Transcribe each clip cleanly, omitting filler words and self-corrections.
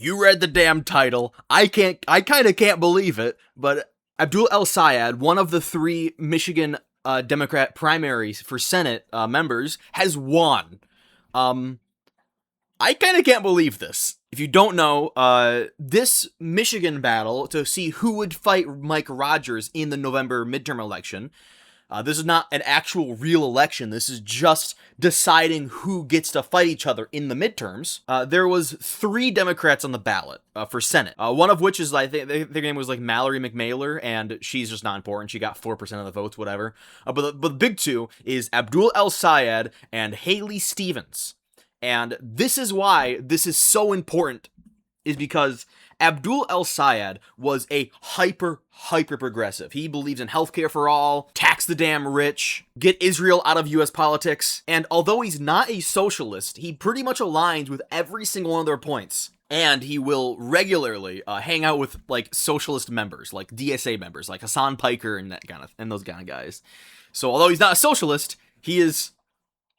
You read the damn title. I kind of can't believe it, but Abdul El-Sayed, one of the 3 Michigan Democrat primaries for Senate members, has won. I kind of can't believe this. If you don't know, this Michigan battle to see who would fight Mike Rogers in the November midterm election, this is not an actual real election. This is just deciding who gets to fight each other in the midterms. There was 3 Democrats on the ballot for Senate. One of which is, I think, their name was like Mallory McMailer, and she's just not important. She got 4% of the votes, whatever. But the big 2 is Abdul El-Sayed and Haley Stevens. And this is why this is so important, is because Abdul El-Sayed was a hyper progressive. He believes in healthcare for all, tax the damn rich, get Israel out of US politics, and although he's not a socialist, he pretty much aligns with every single one of their points. And he will regularly hang out with like socialist members, like DSA members, like Hassan Piker and those kind of guys. So although he's not a socialist, he is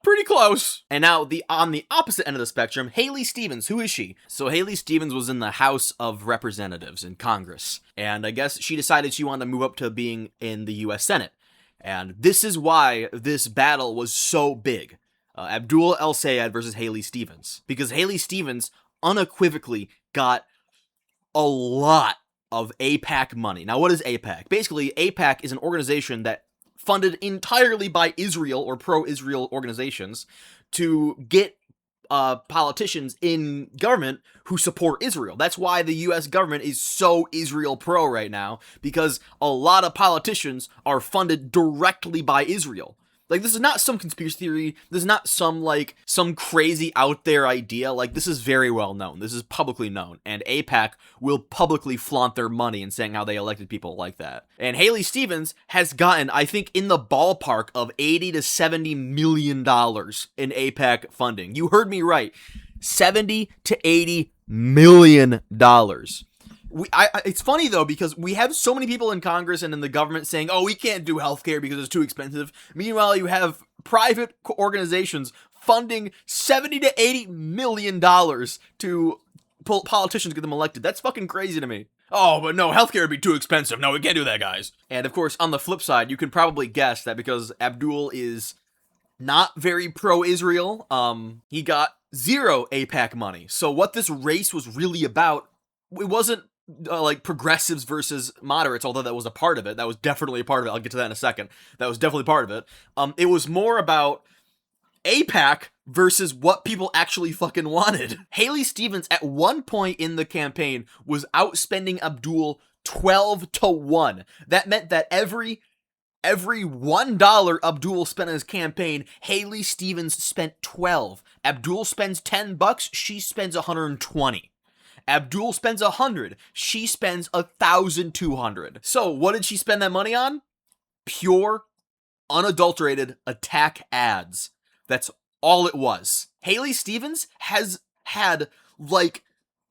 pretty close. And now on the opposite end of the spectrum, Haley Stevens. Who is she? So Haley Stevens was in the House of Representatives in Congress, and I guess she decided she wanted to move up to being in the U.S. Senate. And this is why this battle was so big. Abdul El-Sayed versus Haley Stevens. Because Haley Stevens unequivocally got a lot of AIPAC money. Now, what is AIPAC? Basically, AIPAC is an organization that funded entirely by Israel or pro-Israel organizations to get politicians in government who support Israel. That's why the U.S. government is so Israel pro right now, because a lot of politicians are funded directly by Israel. Like, this is not some conspiracy theory. This is not some crazy out there idea. Like, this is very well known. This is publicly known. And AIPAC will publicly flaunt their money and saying how they elected people like that. And Haley Stevens has gotten, I think, in the ballpark of $80 to $70 million in AIPAC funding. You heard me right. $70 to $80 million. It's funny, though, because we have so many people in Congress and in the government saying, oh, we can't do healthcare because it's too expensive. Meanwhile, you have private organizations funding $70 to $80 million to politicians to get them elected. That's fucking crazy to me. Oh, but no, healthcare would be too expensive. No, we can't do that, guys. And of course, on the flip side, you can probably guess that because Abdul is not very pro-Israel, he got 0 AIPAC money. So what this race was really about, it wasn't like progressives versus moderates, although that was a part of it. That was definitely a part of it. I'll get to that in a second. That was definitely part of it. It was more about AIPAC versus what people actually fucking wanted. Haley Stevens at one point in the campaign was outspending Abdul 12 to 1. That meant that every $1 Abdul spent on his campaign, Haley Stevens spent 12. Abdul spends $10, she spends 120. Abdul spends 100. She spends 1,200. So what did she spend that money on? Pure, unadulterated attack ads. That's all it was. Haley Stevens has had, like,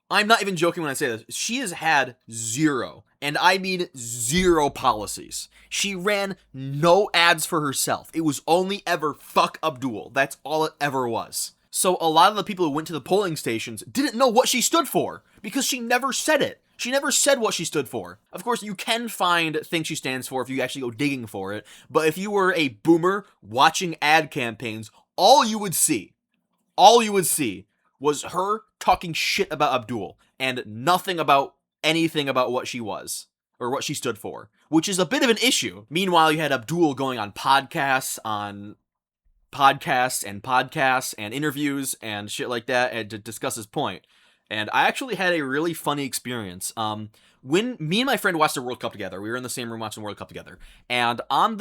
I'm not even joking when I say this, she has had 0, and I mean 0 policies. She ran no ads for herself. It was only ever fuck Abdul. That's all it ever was. So a lot of the people who went to the polling stations didn't know what she stood for because she never said it. She never said what she stood for. Of course, you can find things she stands for if you actually go digging for it. But if you were a boomer watching ad campaigns, all you would see was her talking shit about Abdul and nothing about anything about what she was or what she stood for, which is a bit of an issue. Meanwhile, you had Abdul going on podcasts and interviews and shit like that and to discuss his point. And I actually had a really funny experience. When me and my friend watched the World Cup together, we were in the same room watching the World Cup together. And on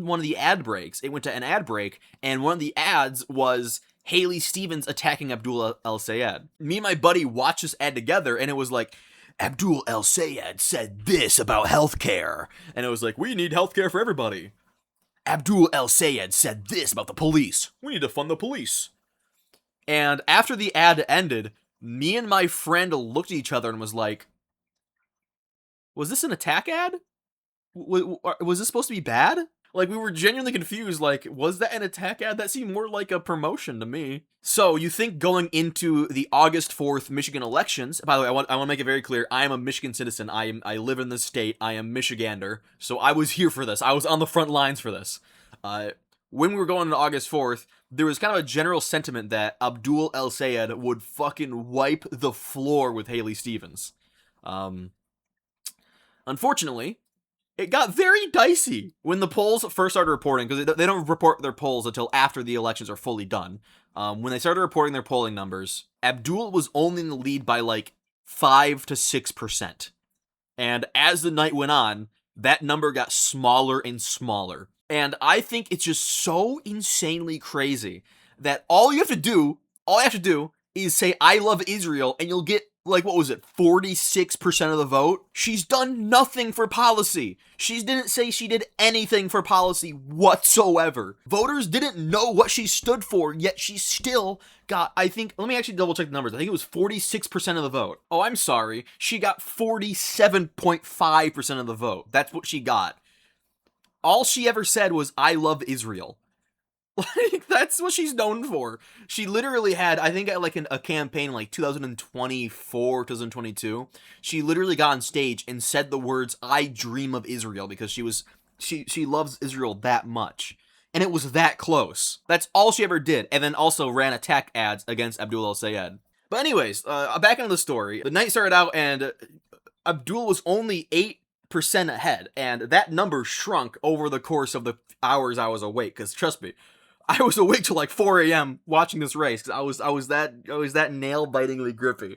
one of the ad breaks, it went to an ad break, and one of the ads was Haley Stevens attacking Abdul El-Sayed. Me and my buddy watched this ad together, and it was like, Abdul El-Sayed said this about healthcare. And it was like, we need healthcare for everybody. Abdul El-Sayed said this about the police. We need to fund the police. And after the ad ended, me and my friend looked at each other and was like, was this an attack ad? Was this supposed to be bad? Like, we were genuinely confused. Like, was that an attack ad? That seemed more like a promotion to me. So, you think going into the August 4th Michigan elections, by the way, I want to make it very clear, I am a Michigan citizen. I live in this state. I am Michigander. So, I was here for this. I was on the front lines for this. When we were going to August 4th, there was kind of a general sentiment that Abdul El Sayed would fucking wipe the floor with Haley Stevens. Unfortunately, it got very dicey when the polls first started reporting, because they don't report their polls until after the elections are fully done. When they started reporting their polling numbers, Abdul was only in the lead by like 5 to 6%. And as the night went on, that number got smaller and smaller. And I think it's just so insanely crazy that all you have to do is say, I love Israel, and you'll get, like, what was it, 46% of the vote? She's done nothing for policy. She didn't say she did anything for policy whatsoever. Voters didn't know what she stood for, yet she still got, I think, let me actually double check the numbers. I think it was 46% of the vote. Oh, I'm sorry. She got 47.5% of the vote. That's what she got. All she ever said was, I love Israel. Like, that's what she's known for. She literally had, I think, like a campaign in like 2024, 2022. She literally got on stage and said the words, I dream of Israel, because she loves Israel that much. And it was that close. That's all she ever did. And then also ran attack ads against Abdul El Sayed. But anyways, back into the story. The night started out and Abdul was only 8% ahead. And that number shrunk over the course of the hours I was awake. Because trust me, I was awake till like 4 a.m. watching this race because I was that nail-bitingly grippy.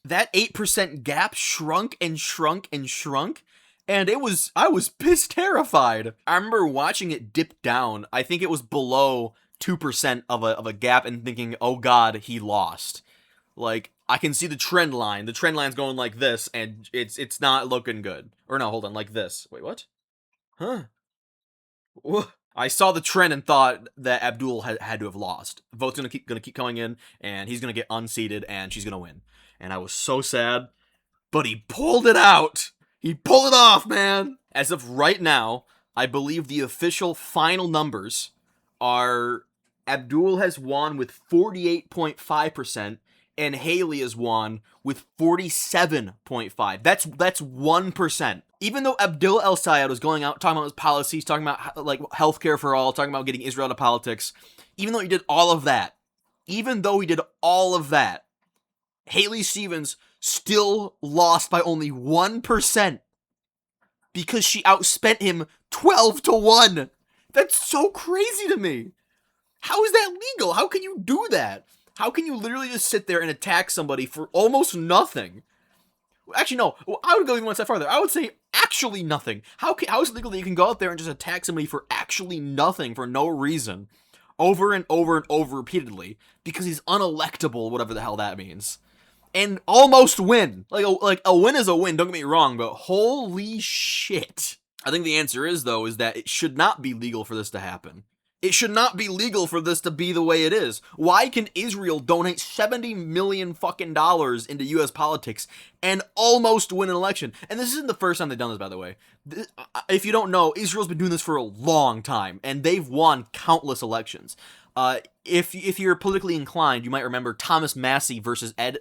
That 8% gap shrunk and shrunk and shrunk, and I was piss terrified. I remember watching it dip down. I think it was below 2% of a gap, and thinking, oh god, he lost. Like, I can see the trend line. The trend line's going like this, and it's not looking good. Or no, hold on, like this. Wait, what? Huh? What? I saw the trend and thought that Abdul had to have lost. Vote's gonna keep coming in, and he's gonna get unseated, and she's gonna win. And I was so sad, but he pulled it out. He pulled it off, man. As of right now, I believe the official final numbers are Abdul has won with 48.5%, and Haley has won with 47.5%. That's 1%. Even though Abdul El Sayed was going out talking about his policies, talking about like healthcare for all, talking about getting Israel to politics, even though he did all of that, Haley Stevens still lost by only 1% because she outspent him 12-1. That's so crazy to me. How is that legal? How can you do that? How can you literally just sit there and attack somebody for almost nothing? Actually, no. I would go even one step farther. I would say actually nothing. How is it legal that you can go out there and just attack somebody for actually nothing, for no reason, over and over and over repeatedly, because he's unelectable, whatever the hell that means, and almost win? Like a win is a win, don't get me wrong, but holy shit. I think the answer is that it should not be legal for this to happen. It should not be legal for this to be the way it is. Why can Israel donate $70 million fucking dollars into U.S. politics and almost win an election? And this isn't the first time they've done this, by the way. If you don't know, Israel's been doing this for a long time, and they've won countless elections. If you're politically inclined, you might remember Thomas Massey versus Ed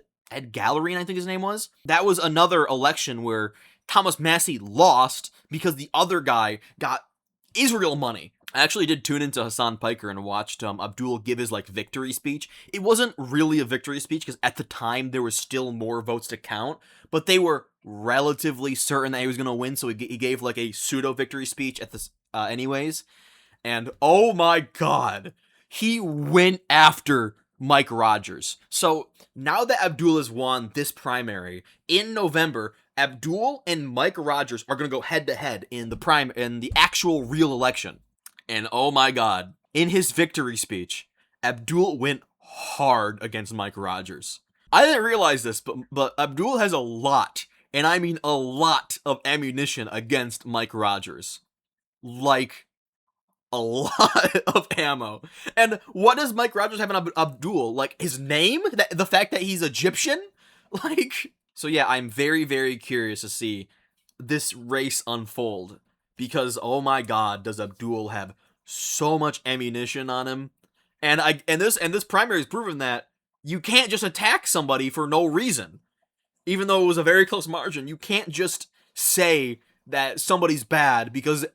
Gallery, I think his name was. That was another election where Thomas Massey lost because the other guy got Israel money. I actually did tune into Hassan Piker and watched Abdul give his victory speech. It wasn't really a victory speech because at the time there was still more votes to count, but they were relatively certain that he was going to win, so he gave a pseudo victory speech at this anyways. And oh my god, he went after Mike Rogers. So now that Abdul has won this primary, in November, Abdul and Mike Rogers are going to go head to head in the actual real election. And oh my god, in his victory speech, Abdul went hard against Mike Rogers. I didn't realize this, but Abdul has a lot, and I mean a lot, of ammunition against Mike Rogers. Like, a lot of ammo. And what does Mike Rogers have in Abdul? Like, his name? The fact that he's Egyptian? So yeah, I'm very, very curious to see this race unfold. because oh my god, does Abdul have so much ammunition on him. And this primary has proven that you can't just attack somebody for no reason. Even though it was a very close margin, you can't just say that somebody's bad because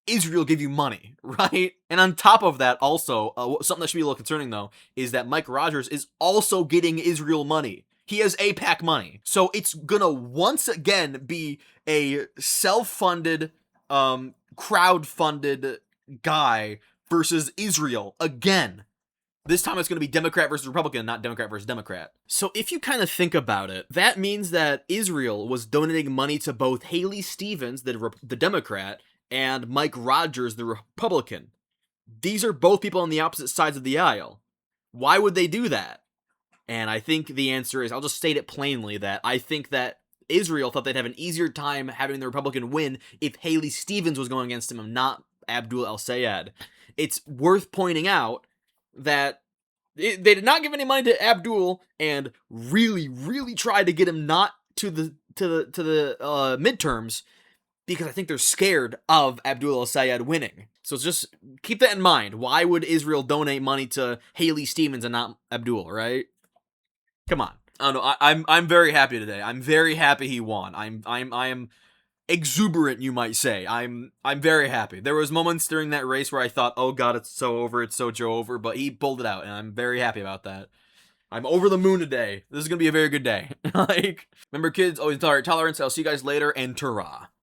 Israel give you money, right? And on top of that, also, something that should be a little concerning, though, is that Mike Rogers is also getting Israel money. He has AIPAC money. So it's gonna once again be a self-funded, crowd-funded guy versus Israel again. This time it's going to be Democrat versus Republican, not Democrat versus Democrat. So if you kind of think about it, that means that Israel was donating money to both Haley Stevens, the Democrat, and Mike Rogers, the Republican. These are both people on the opposite sides of the aisle. Why would they do that? And I think the answer is, I'll just state it plainly, that I think that Israel thought they'd have an easier time having the Republican win if Haley Stevens was going against him and not Abdul El-Sayed. It's worth pointing out that they did not give any money to Abdul and really, really tried to get him not to the midterms because I think they're scared of Abdul El-Sayed winning. So just keep that in mind. Why would Israel donate money to Haley Stevens and not Abdul, right? Come on. I don't know. I'm very happy today. I'm very happy he won. I am exuberant, you might say. I'm very happy. There was moments during that race where I thought, oh god, it's so over, it's so Joe over, but he pulled it out, and I'm very happy about that. I'm over the moon today. This is gonna be a very good day. Like, remember kids, always tolerance. I'll see you guys later, and ta-ra.